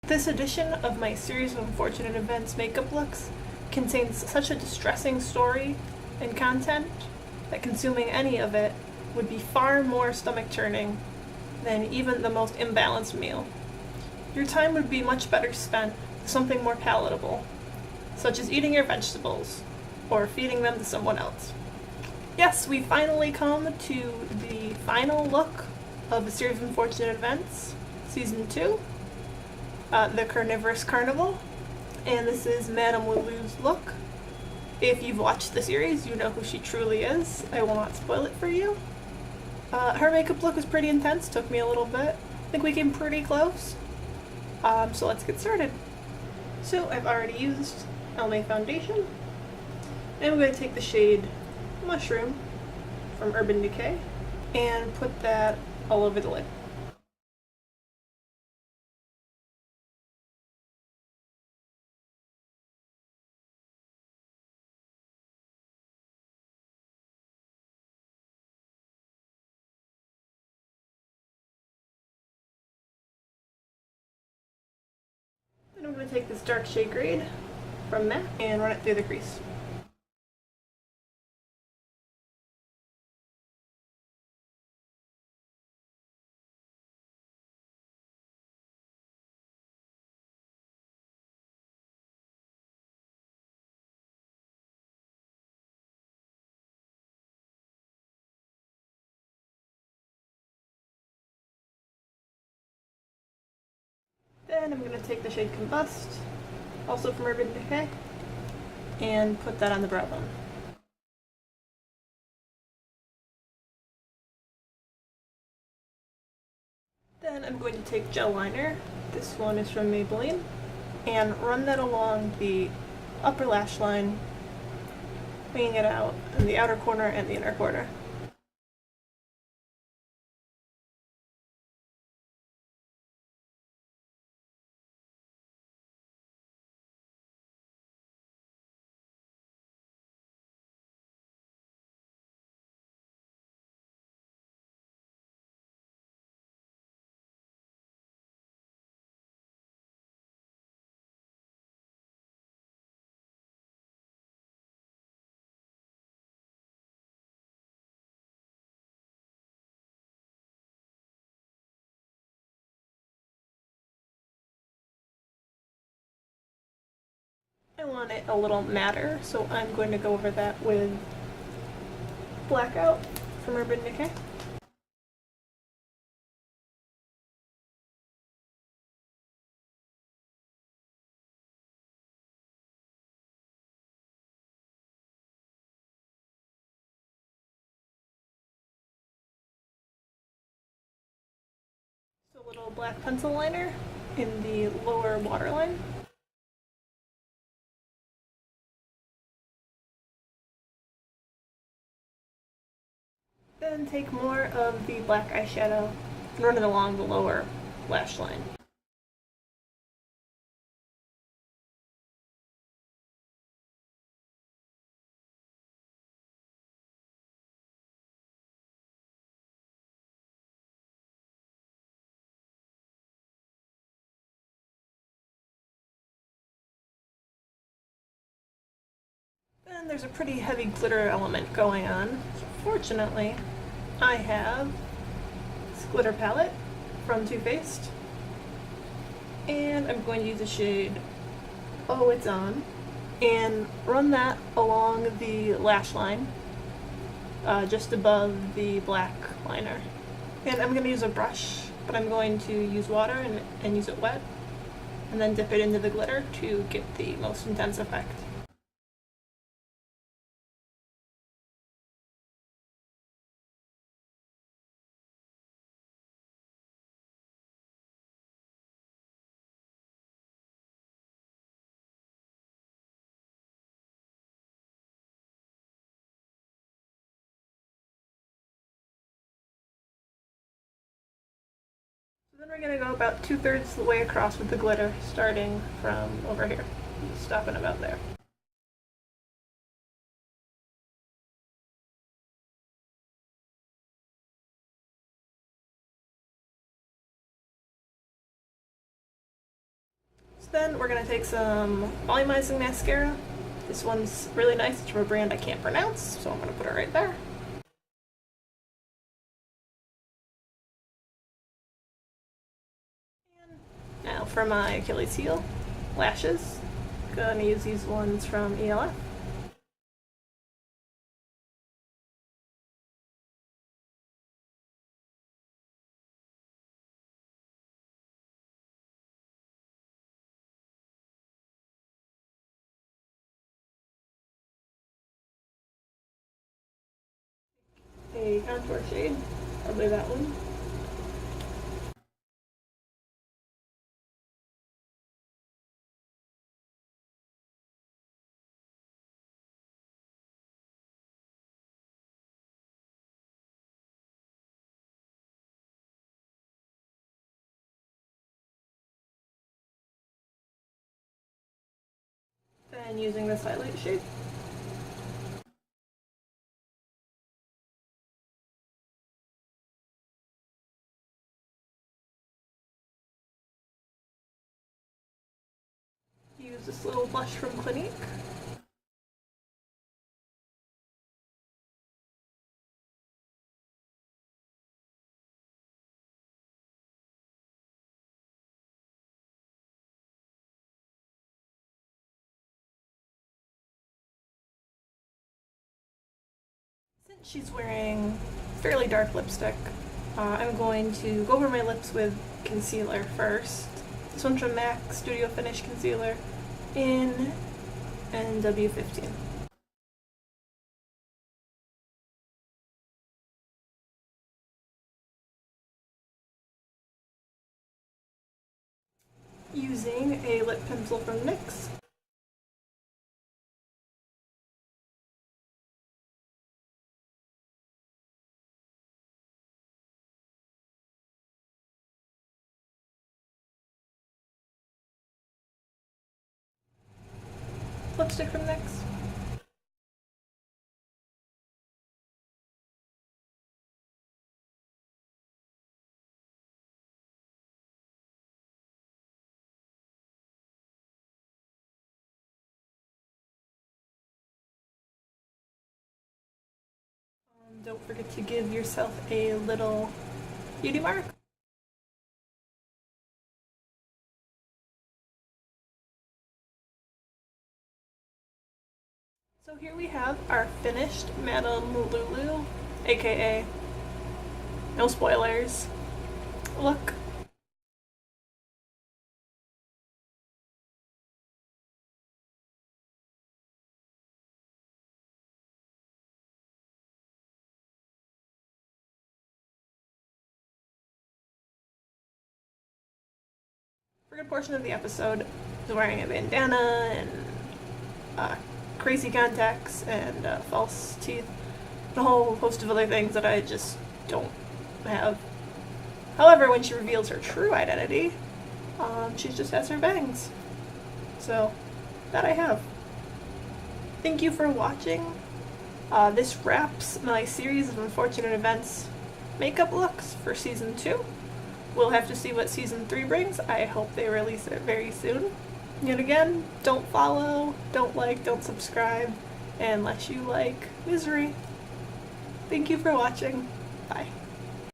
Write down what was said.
This edition of my series of unfortunate events makeup looks contains such a distressing story and content that consuming any of it would be far more stomach-churning than even the most imbalanced meal. Your time would be much better spent with something more palatable, such as eating your vegetables or feeding them to someone else. Yes, we finally come to the final look of the series of unfortunate events, season 2. The Carnivorous Carnival, and this is Madame Lulu's look. If you've watched the series, you know who she truly is. I will not spoil it for you. Her makeup look was pretty intense, took me a little bit. I think we came pretty close. So let's get started. So I've already used Almay foundation, and I'm going to take the shade Mushroom from Urban Decay and put that all over the lid. Then I'm going to take this dark shade grade from MAC and run it through the crease. Then I'm going to take the shade Combust, also from Urban Decay, and put that on the brow bone. Then I'm going to take gel liner, this one is from Maybelline, and run that along the upper lash line, bringing it out in the outer corner and the inner corner. I want it a little matter, so I'm going to go over that with Blackout from Urban Decay. So a little black pencil liner in the lower waterline. Then take more of the black eyeshadow and run it along the lower lash line. Then there's a pretty heavy glitter element going on. So fortunately, I have this glitter palette from Too Faced, and I'm going to use the shade Oh It's On and run that along the lash line just above the black liner. And I'm going to use a brush, but I'm going to use water and use it wet, and then dip it into the glitter to get the most intense effect. Then we're going to go about 2/3 of the way across with the glitter, starting from over here, stopping about there. Then we're going to take some volumizing mascara. This one's really nice. It's from a brand I can't pronounce, so I'm going to put it right there. And now for my Achilles heel, lashes. Gonna use these ones from E.L.F. A contour shade, probably that one. Then using this highlight shade. Use this little blush from Clinique. Since she's wearing fairly dark lipstick, I'm going to go over my lips with concealer first. This one's from MAC Studio Finish Concealer in NW15. Using a lip pencil from NYX. Lipstick from NYX. Don't forget to give yourself a little beauty mark. So here we have our finished Madame Lulu, aka, no spoilers, look. For a good portion of the episode, I was wearing a bandana and crazy contacts and false teeth, and a whole host of other things that I just don't have. However, when she reveals her true identity, she just has her bangs. So, that I have. Thank you for watching. This wraps my series of unfortunate events makeup looks for season 2. We'll have to see what season 3 brings. I hope they release it very soon. Yet again, don't follow, don't like, don't subscribe, unless you like misery. Thank you for watching. Bye.